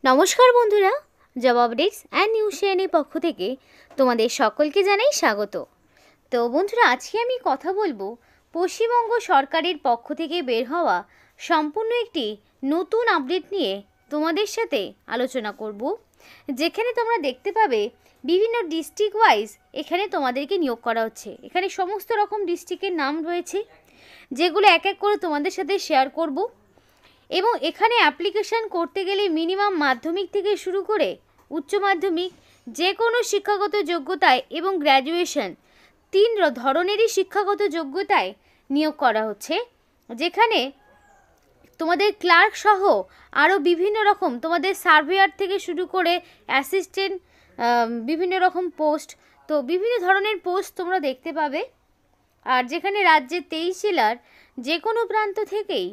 নমস্কার বন্ধুরা, জবাব ডেস্ক অ্যান্ড নিউজ চ্যানেলের পক্ষ থেকে তোমাদের সকলকে জানাই স্বাগত। তো বন্ধুরা, আজকে আমি কথা বলবো পশ্চিমবঙ্গ সরকারের পক্ষ থেকে বের হওয়া সম্পূর্ণ একটি নতুন আপডেট নিয়ে তোমাদের সাথে আলোচনা করব, যেখানে তোমরা দেখতে পাবে বিভিন্ন ডিস্ট্রিক্ট ওয়াইজ এখানে তোমাদেরকে নিয়োগ করা হচ্ছে। এখানে সমস্ত রকম ডিস্ট্রিক্টের নাম রয়েছে, যেগুলো এক এক করে তোমাদের সাথে শেয়ার করব। এবং এখানে অ্যাপ্লিকেশান করতে গেলে মিনিমাম মাধ্যমিক থেকে শুরু করে উচ্চ মাধ্যমিক যে কোনো শিক্ষাগত যোগ্যতায় এবং গ্র্যাজুয়েশন তিন ধরনেরই শিক্ষাগত যোগ্যতায় নিয়োগ করা হচ্ছে, যেখানে তোমাদের ক্লার্ক সহ আরও বিভিন্ন রকম তোমাদের সার্ভেয়ার থেকে শুরু করে অ্যাসিস্ট্যান্ট বিভিন্ন রকম পোস্ট, তো বিভিন্ন ধরনের পোস্ট তোমরা দেখতে পাবে। আর যেখানে রাজ্যের 23 জেলার যে কোনো প্রান্ত থেকেই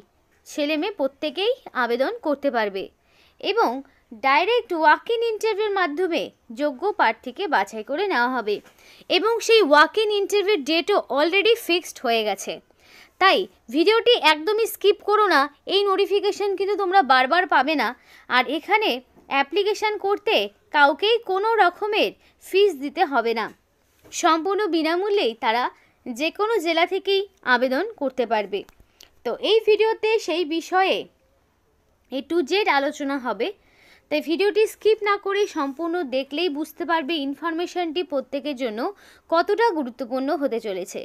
ছেলে মেয়ে প্রত্যেকেই আবেদন করতে পারবে এবং ডাইরেক্ট ওয়াক ইন ইন্টারভিউর মাধ্যমে যোগ্য প্রার্থীকে বাছাই করে নেওয়া হবে এবং সেই ওয়াক ইন ইন্টারভিউর ডেটও অলরেডি ফিক্সড হয়ে গেছে। তাই ভিডিওটি একদমই স্কিপ করো না, এই নোটিফিকেশান কিন্তু তোমরা বারবার পাবে না। আর এখানে অ্যাপ্লিকেশান করতে কাউকেই কোনো রকমের ফিস দিতে হবে না, সম্পূর্ণ বিনামূল্যেই তারা যে কোনো জেলা থেকেই আবেদন করতে পারবে। তো এই ভিডিওতে সেই বিষয়ে A to Z আলোচনা হবে, তাই ভিডিওটি স্কিপ না করে সম্পূর্ণ দেখলেই বুঝতে পারবে ইনফরমেশনটি প্রত্যেকের জন্য কতটা গুরুত্বপূর্ণ হতে চলেছে।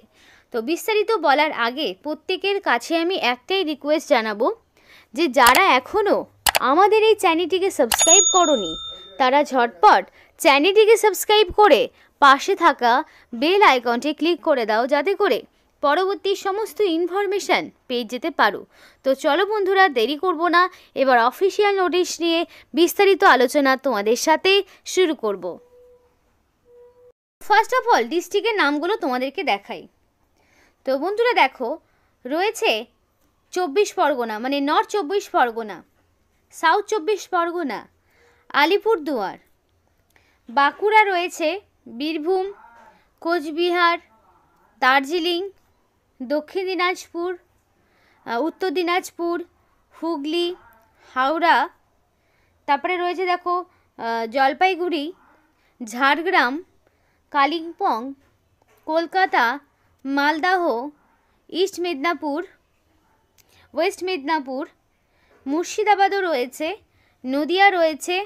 তো বিস্তারিত বলার আগে প্রত্যেকের কাছে আমি একটাই রিকোয়েস্ট জানাবো, যে যারা এখনও আমাদের এই চ্যানেলটিকে সাবস্ক্রাইব করোনি তারা ঝটপট চ্যানেলটিকে সাবস্ক্রাইব করে পাশে থাকা বেল আইকনটি ক্লিক করে দাও, যাতে করে পরবর্তী সমস্ত ইনফরমেশান পেয়ে যেতে পারো। তো চলো বন্ধুরা, দেরি করব না, এবার অফিসিয়াল নোটিশ নিয়ে বিস্তারিত আলোচনা তোমাদের সাথে শুরু করব। ফার্স্ট অফ অল ডিস্ট্রিক্টের নামগুলো তোমাদেরকে দেখাই। তো বন্ধুরা দেখো, রয়েছে 24 পরগনা মানে নর্থ 24 পরগনা, সাউথ 24 পরগনা, আলিপুরদুয়ার, বাঁকুড়া রয়েছে, বীরভূম, কোচবিহার, দার্জিলিং, দক্ষিণ দিনাজপুর, উত্তর দিনাজপুর, হুগলি, হাওড়া, তারপরে রয়েছে দেখো জলপাইগুড়ি, ঝাড়গ্রাম, কালিম্পং, কলকাতা, মালদহ, ইস্ট মেদিনীপুর, ওয়েস্ট মেদিনীপুর, মুর্শিদাবাদও রয়েছে, নদিয়া রয়েছে,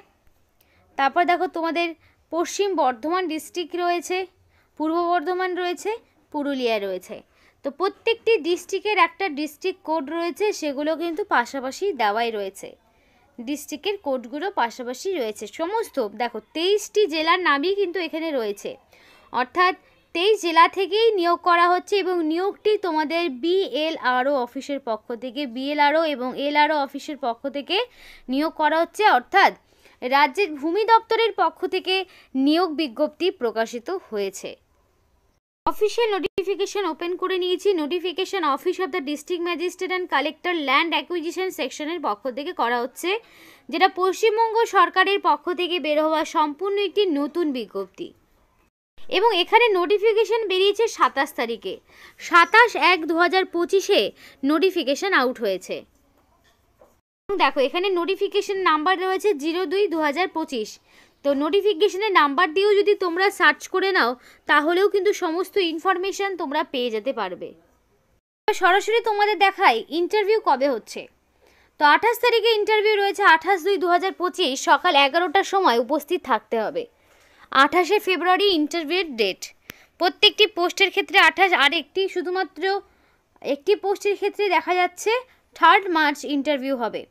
তারপর দেখো তোমাদের পশ্চিম বর্ধমান ডিস্ট্রিক্ট রয়েছে, পূর্ব বর্ধমান রয়েছে, পুরুলিয়া রয়েছে। তো প্রত্যেকটি ডিস্ট্রিক্টের একটা ডিস্ট্রিক্ট কোড রয়েছে, সেগুলো কিন্তু পাশাপাশি দেওয়াই রয়েছে, ডিস্ট্রিক্টের কোডগুলো পাশাপাশি রয়েছে। সমস্ত দেখো 23টি জেলার নামই কিন্তু এখানে রয়েছে, অর্থাৎ 23 জেলা থেকেই নিয়োগ করা হচ্ছে এবং নিয়োগটি তোমাদের BLRO অফিসের পক্ষ থেকে, BLRO এবং LRO অফিসের পক্ষ থেকে নিয়োগ করা হচ্ছে, অর্থাৎ রাজ্যের ভূমি দপ্তরের পক্ষ থেকে নিয়োগ বিজ্ঞপ্তি প্রকাশিত হয়েছে। অফিসিয়াল নোটিফিকেশন ওপেন করে নিয়েছি। Notification office of the district magistrate and collector land acquisition সেকশনের পক্ষ থেকে করা হচ্ছে, যেটা পশ্চিমবঙ্গ সরকারের পক্ষ থেকে বের হওয়া সম্পূর্ণ একটি নতুন বিজ্ঞপ্তি। এবং এখানে নোটিফিকেশন বেরিয়েছে 27 তারিখে, 27/1/2025 নোটিফিকেশন আউট হয়েছে। দেখো এখানে নোটিফিকেশন নাম্বার রয়েছে 02/2025। তো নোটিফিকেশনের নাম্বার দিয়েও যদি তোমরা সার্চ করে নাও তাহলেও কিন্তু সমস্ত ইনফরমেশান তোমরা পেয়ে যেতে পারবে। সরাসরি তোমাদের দেখাই ইন্টারভিউ কবে হচ্ছে। তো 28 তারিখে ইন্টারভিউ রয়েছে, 28/2/2025 সকাল 11টার সময় উপস্থিত থাকতে হবে। 28শে ফেব্রুয়ারি ইন্টারভিউর ডেট। প্রত্যেকটি পোস্টের ক্ষেত্রে 28, আর একটি শুধুমাত্র একটি পোস্টের ক্ষেত্রে দেখা যাচ্ছে 3 মার্চ ইন্টারভিউ হবে।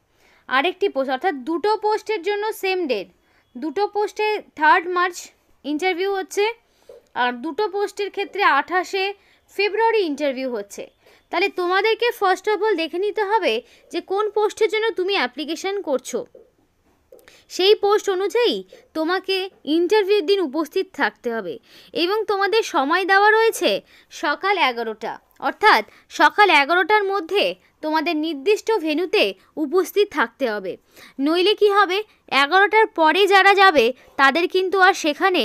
আরেকটি পোস্ট, অর্থাৎ দুটো পোস্টের জন্য সেম ডেট, দুটো পোস্টে 3 মার্চ ইন্টারভিউ হচ্ছে, আর দুটো পোস্টের ক্ষেত্রে 28শে ফেব্রুয়ারি ইন্টারভিউ হচ্ছে। তাহলে তোমাদেরকে ফার্স্ট অফ অল দেখে নিতে হবে যে কোন পোস্টের জন্য তুমি অ্যাপ্লিকেশান করছো, সেই পোস্ট অনুযায়ী তোমাকে ইন্টারভিউর দিন উপস্থিত থাকতে হবে এবং তোমাদের সময় দেওয়া রয়েছে সকাল 11টা, অর্থাৎ সকাল 11টার মধ্যে তোমাদের নির্দিষ্ট ভেন্যুতে উপস্থিত থাকতে হবে। নইলে কি হবে, 11টার পরে যারা যাবে তাদের কিন্তু আর সেখানে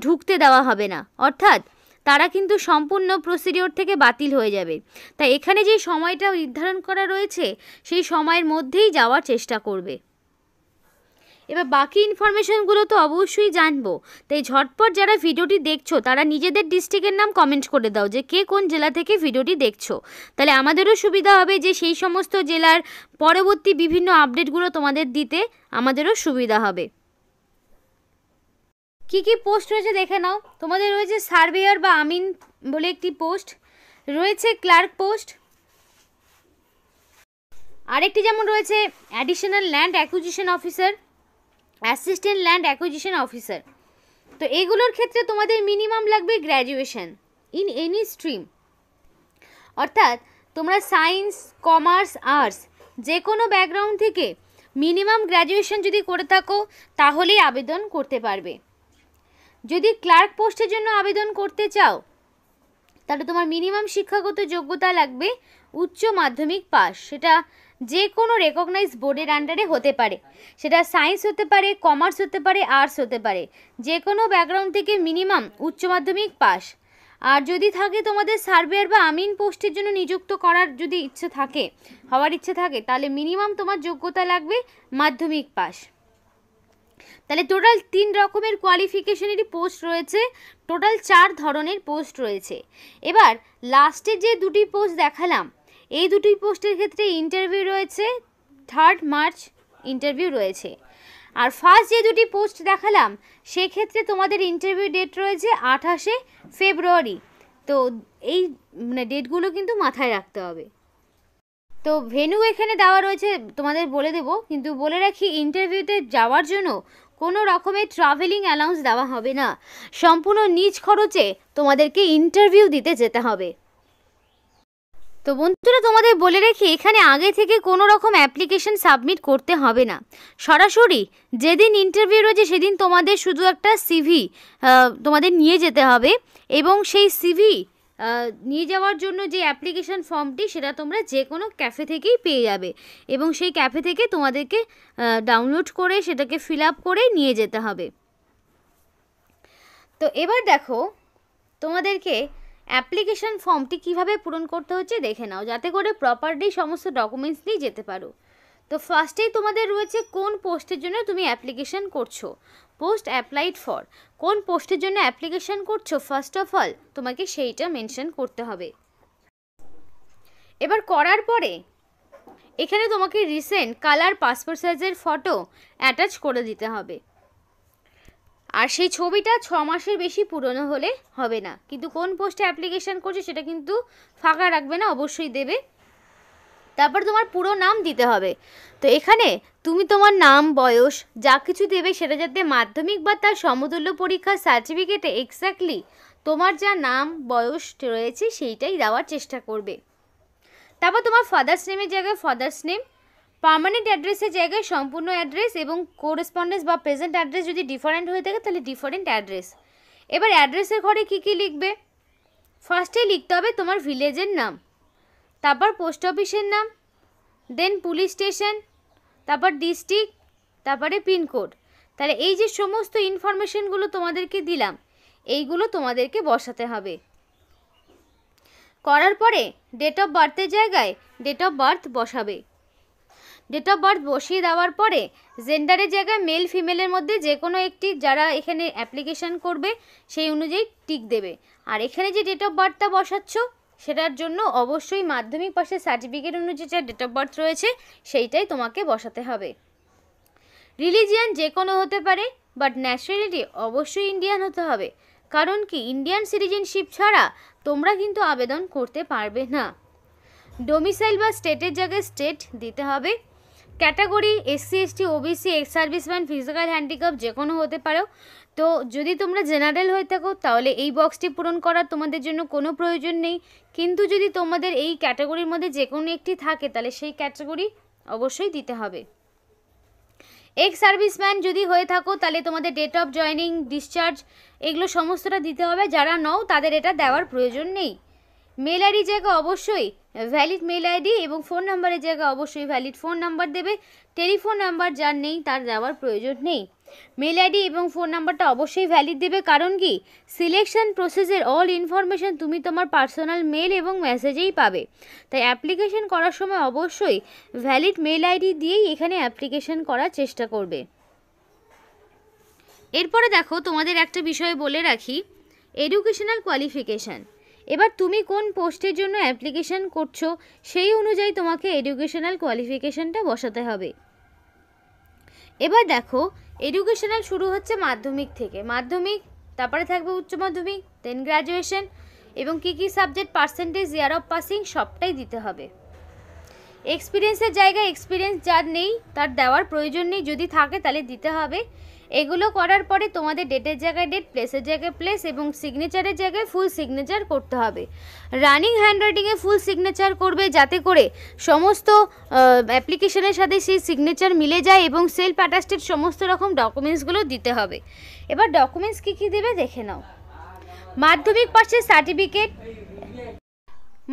ঢুকতে দেওয়া হবে না, অর্থাৎ তারা কিন্তু সম্পূর্ণ প্রসিডিওর থেকে বাতিল হয়ে যাবে। তাই এখানে যে সময়টা নির্ধারণ করা রয়েছে সেই সময়ের মধ্যেই যাওয়ার চেষ্টা করবে। এবার বাকি ইনফরমেশনগুলো তো অবশ্যই জানবো, তাই ঝটপট যারা ভিডিওটি দেখছো তারা নিজেদের ডিস্ট্রিক্টের নাম কমেন্ট করে দাও যে কে কোন জেলা থেকে ভিডিওটি দেখছো, তাহলে আমাদেরও সুবিধা হবে যে সেই সমস্ত জেলার পরবর্তী বিভিন্ন আপডেটগুলো তোমাদের দিতে আমাদেরও সুবিধা হবে। কি কি পোস্ট রয়েছে দেখে নাও। তোমাদের রয়েছে সার্ভেয়ার বা আমিন বলে একটি পোস্ট রয়েছে, ক্লার্ক পোস্ট, আরেকটি যেমন রয়েছে additional land acquisition officer, assistant land acquisition officer. তো এগুলোর ক্ষেত্রে তোমাদের মিনিমাম লাগবে গ্র্যাজুয়েশন ইন এনি স্ট্রিম, অর্থাৎ তোমরা সায়েন্স, কমার্স, আর্টস যে কোনো ব্যাকগ্রাউন্ড থেকে মিনিমাম গ্র্যাজুয়েশন যদি করে থাকো তাহলেই আবেদন করতে পারবে। যদি ক্লার্ক পোস্টের জন্য আবেদন করতে চাও তাহলে তোমার মিনিমাম শিক্ষাগত যোগ্যতা লাগবে উচ্চ মাধ্যমিক পাস, সেটা যে কোনো রেকগনাইজ বোর্ডের আন্ডারে হতে পারে, সেটা সায়েন্স হতে পারে, কমার্স হতে পারে, আর্টস হতে পারে, যে কোনো ব্যাকগ্রাউন্ড থেকে মিনিমাম উচ্চ মাধ্যমিক পাস। আর যদি থাকে তোমাদের সার্ভেয়ার বা আমিন পোস্টের জন্য নিযুক্ত করার যদি ইচ্ছে থাকে, হওয়ার ইচ্ছে থাকে, তাহলে মিনিমাম তোমার যোগ্যতা লাগবে মাধ্যমিক পাস। তাহলে টোটাল 3 রকমের কোয়ালিফিকেশনেরই পোস্ট রয়েছে, টোটাল 4 ধরনের পোস্ট রয়েছে। এবার লাস্টের যে দুটি পোস্ট দেখালাম এই দুটি পোস্টের ক্ষেত্রে ইন্টারভিউ রয়েছে 3 মার্চ ইন্টারভিউ রয়েছে। আর ফার্স্ট যে দুটি পোস্ট দেখালাম সেক্ষেত্রে তোমাদের ইন্টারভিউ ডেট রয়েছে 28 ফেব্রুয়ারি। তো এই ডেটগুলো কিন্তু মাথায় রাখতে হবে। তো ভেন্যু এখানে দেওয়া রয়েছে, তোমাদের বলে দেব, কিন্তু বলে রাখি ইন্টারভিউতে যাওয়ার জন্য কোনো রকমের ট্রাভেলিং অ্যালাউন্স দেওয়া হবে না, সম্পূর্ণ নিজ খরচে তোমাদেরকে ইন্টারভিউ দিতে যেতে হবে। তো বন্ধুরা তোমাদের বলে রাখি এখানে আগে থেকে কোনো রকম অ্যাপ্লিকেশন সাবমিট করতে হবে না, সরাসরি যেদিন ইন্টারভিউ রয়েছে সেদিন তোমাদের শুধু একটা সিভি তোমাদের নিয়ে যেতে হবে, এবং সেই সিভি নিয়ে যাওয়ার জন্য যে অ্যাপ্লিকেশন ফর্মটি সেটা তোমরা যে কোনো ক্যাফে থেকেই পেয়ে যাবে, এবং সেই ক্যাফে থেকে তোমাদেরকে ডাউনলোড করে সেটাকে ফিল আপ করে নিয়ে যেতে হবে। তো এবার দেখো তোমাদেরকে অ্যাপ্লিকেশন ফর্মটি কিভাবে পূরণ করতে হচ্ছে দেখে নাও, যাতে করে প্রপারলি সমস্ত ডকুমেন্টস নিয়ে যেতে পারো। তো ফার্স্টেই তোমাদের রয়েছে কোন পোস্টের জন্য তুমি অ্যাপ্লিকেশন করছো, পোস্ট অ্যাপ্লাইড ফর, কোন পোস্টের জন্য অ্যাপ্লিকেশন করছো ফার্স্ট অফ অল তোমাকে সেইটা মেনশন করতে হবে। এবার করার পরে এখানে তোমাকে রিসেন্ট কালার পাসপোর্ট সাইজের ফটো অ্যাটাচ করে দিতে হবে, আর সেই ছবিটা 6 মাসের বেশি পুরনো হলে হবে না। কিন্তু কোন পোস্টে অ্যাপ্লিকেশন করছো সেটা কিন্তু ফাঁকা রাখবে না, অবশ্যই দেবে। তারপর তোমার পুরো নাম দিতে হবে। তো এখানে তুমি তোমার নাম, বয়স যা কিছু দেবে সেটা যাতে মাধ্যমিক বা তার সমতুল্য পরীক্ষার সার্টিফিকেটে এক্স্যাক্টলি তোমার যা নাম বয়স রয়েছে সেইটাই দেওয়ার চেষ্টা করবে। তারপর তোমার ফাদার্স নেমের জায়গায় ফাদার্স নেম, পার্মানেন্ট অ্যাড্রেসের জায়গায় সম্পূর্ণ অ্যাড্রেস, এবং কোরেসপন্ডেন্স বা প্রেজেন্ট অ্যাড্রেস যদি ডিফারেন্ট হয়ে থাকে তাহলে ডিফারেন্ট অ্যাড্রেস। এবার অ্যাড্রেসের ঘরে কী কী লিখবে, ফার্স্টেই লিখতে হবে তোমার ভিলেজের নাম, তারপর পোস্ট অফিসের নাম, দেন পুলিশ স্টেশন, তারপর ডিস্ট্রিক্ট, তারপরে পিনকোড। তাহলে এই যে সমস্ত ইনফরমেশনগুলো তোমাদেরকে দিলাম এইগুলো তোমাদেরকে বসাতে হবে। করার পরে ডেট অফ বার্থের জায়গায় ডেট অফ বার্থ বসাবে। ডেট অফ বার্থ বসিয়ে দেওয়ার পরে জেন্ডারের জায়গায় মেল ফিমেলের মধ্যে যে কোনো একটি যারা এখানে অ্যাপ্লিকেশান করবে সেই অনুযায়ী টিক দেবে। আর এখানে যে ডেট অফ বার্থটা বসাচ্ছ সেটার জন্য অবশ্যই মাধ্যমিক পাশের সার্টিফিকেট অনুযায়ী যে ডেট অফ বার্থ রয়েছে সেইটাই তোমাকে বসাতে হবে। রিলিজিয়ান যে কোনো হতে পারে, বাট ন্যাশনালিটি অবশ্যই ইন্ডিয়ান হতে হবে, কারণ কি ইন্ডিয়ান সিটিজেনশিপ ছাড়া তোমরা কিন্তু আবেদন করতে পারবে না। ডোমিসাইল বা স্টেটের জায়গায় স্টেট দিতে হবে। Category SC, ST, OBC, ex serviceman, physical handicap যে কোনো হতে পারো। তো যদি তোমরা জেনারেল হয়ে থাকো তাহলে এই বক্সটি পূরণ করার তোমাদের জন্য কোনো প্রয়োজন নেই, কিন্তু যদি তোমাদের এই ক্যাটাগরির মধ্যে যে কোনো একটি থাকে তাহলে সেই ক্যাটাগরি অবশ্যই দিতে হবে। এক্স সার্ভিসম্যান যদি হয়ে থাকো তাহলে তোমাদের ডেট অফ জয়নিং, ডিসচার্জ এগুলো সমস্তটা দিতে হবে, যারা নও তাদের এটা দেওয়ার প্রয়োজন নেই। মেল আইডি জায়গায় অবশ্যই ভ্যালিড মেল আইডি, এবং ফোন নাম্বারের জায়গায় অবশ্যই ভ্যালিড ফোন নাম্বার দেবে। টেলিফোন নাম্বার যার নেই তার দেওয়ার প্রয়োজন নেই। মেল আইডি এবং ফোন নাম্বারটা অবশ্যই ভ্যালিড দেবে, কারণ কি সিলেকশন প্রসেসের অল ইনফরমেশন তুমি তোমার পার্সোনাল মেল এবং মেসেজেই পাবে। তাই অ্যাপ্লিকেশন করার সময় অবশ্যই ভ্যালিড মেল আইডি দিয়েই এখানে অ্যাপ্লিকেশন করার চেষ্টা করবে। এরপরে দেখো তোমাদের একটা বিষয় বলে রাখি, এডুকেশনাল কোয়ালিফিকেশান। এবার তুমি কোন পোস্টের জন্য অ্যাপ্লিকেশান করছো সেই অনুযায়ী তোমাকে এডুকেশনাল কোয়ালিফিকেশানটা বসাতে হবে। এবার দেখো এডুকেশনাল শুরু হচ্ছে মাধ্যমিক থেকে, মাধ্যমিক, তারপরে থাকবে উচ্চ মাধ্যমিক, দেন গ্র্যাজুয়েশন, এবং কী কী subject, percentage, year of passing সবটাই দিতে হবে। এক্সপিরিয়েন্সের জায়গায় এক্সপিরিয়েন্স যার নেই তার দেওয়ার প্রয়োজন নেই, যদি থাকে তাহলে দিতে হবে। এগুলো করার পরে তোমাদের ডেটের জায়গায় ডেট, প্লেসের জায়গায় প্লেস এবং সিগনেচারের জায়গায় ফুল সিগনেচার করতে হবে। রানিং হ্যান্ডরাইটিংয়ে ফুল সিগনেচার করবে যাতে করে সমস্ত অ্যাপ্লিকেশনের সাথে সেই সিগনেচার মিলে যায়, এবং সেলফ অ্যাটাস্টেড সমস্ত রকম ডকুমেন্টসগুলো দিতে হবে। এবার ডকুমেন্টস কী কী দেবে দেখে নাও। মাধ্যমিক পাশের সার্টিফিকেট,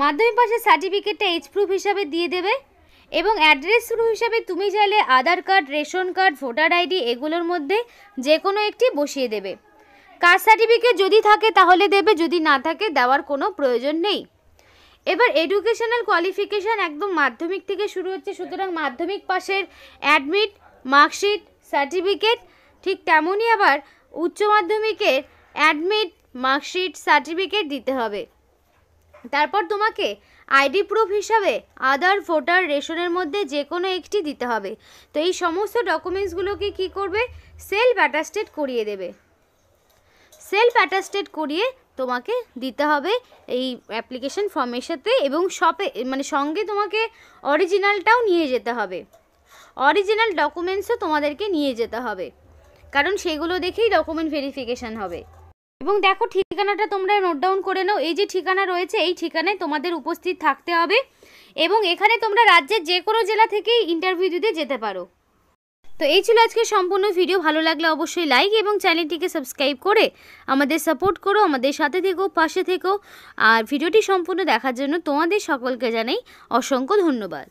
মাধ্যমিক পাশের সার্টিফিকেটটা এজ প্রুফ হিসাবে দিয়ে দেবে, এবং অ্যাড্রেস প্রুফ হিসাবে তুমি চাইলে Aadhaar card, ration card, voter ID এগুলোর মধ্যে যে কোনো একটি বসিয়ে দেবে। কাস্ট সার্টিফিকেট যদি থাকে তাহলে দেবে, যদি না থাকে দেওয়ার কোনো প্রয়োজন নেই। এবার এডুকেশনাল কোয়ালিফিকেশান একদম মাধ্যমিক থেকে শুরু হচ্ছে, সুতরাং মাধ্যমিক পাশের অ্যাডমিট, মার্কশিট, সার্টিফিকেট, ঠিক তেমনই আবার উচ্চ মাধ্যমিকের অ্যাডমিট, মার্কশিট, সার্টিফিকেট দিতে হবে। তারপর তোমাকে আইডি প্রুফ হিসাবে আধার, ভোটার, রেশনের মধ্যে যে কোনো একটি দিতে হবে। তো এই সমস্ত ডকুমেন্টসগুলোকে কি করবে, সেলফ অ্যাটাস্টেড করিয়ে দেবে। সেলফ অ্যাটাস্টেড করিয়ে তোমাকে দিতে হবে এই অ্যাপ্লিকেশন ফর্মের সাথে, এবং সঙ্গে তোমাকে অরিজিনালটাও নিয়ে যেতে হবে। অরিজিনাল ডকুমেন্টসও তোমাদেরকে নিয়ে যেতে হবে, কারণ সেগুলো দেখেই ডকুমেন্ট ভেরিফিকেশান হবে। এবং দেখো ঠিকানাটা তোমরা নোট ডাউন করে নাও, এই যে ঠিকানা রয়েছে এই ঠিকানায় তোমাদের উপস্থিত থাকতে হবে, এবং এখানে তোমরা রাজ্যের যে কোনো জেলা থেকেই ইন্টারভিউ দিতে যেতে পারো। তো এই ছিল আজকে সম্পূর্ণ ভিডিও। ভালো লাগলে অবশ্যই লাইক এবং চ্যানেলটিকে সাবস্ক্রাইব করে আমাদের সাপোর্ট করো, আমাদের সাথে থেকো, পাশে থেকো। আর ভিডিওটি সম্পূর্ণ দেখার জন্য তোমাদের সকলকে জানাই অসংখ্য ধন্যবাদ।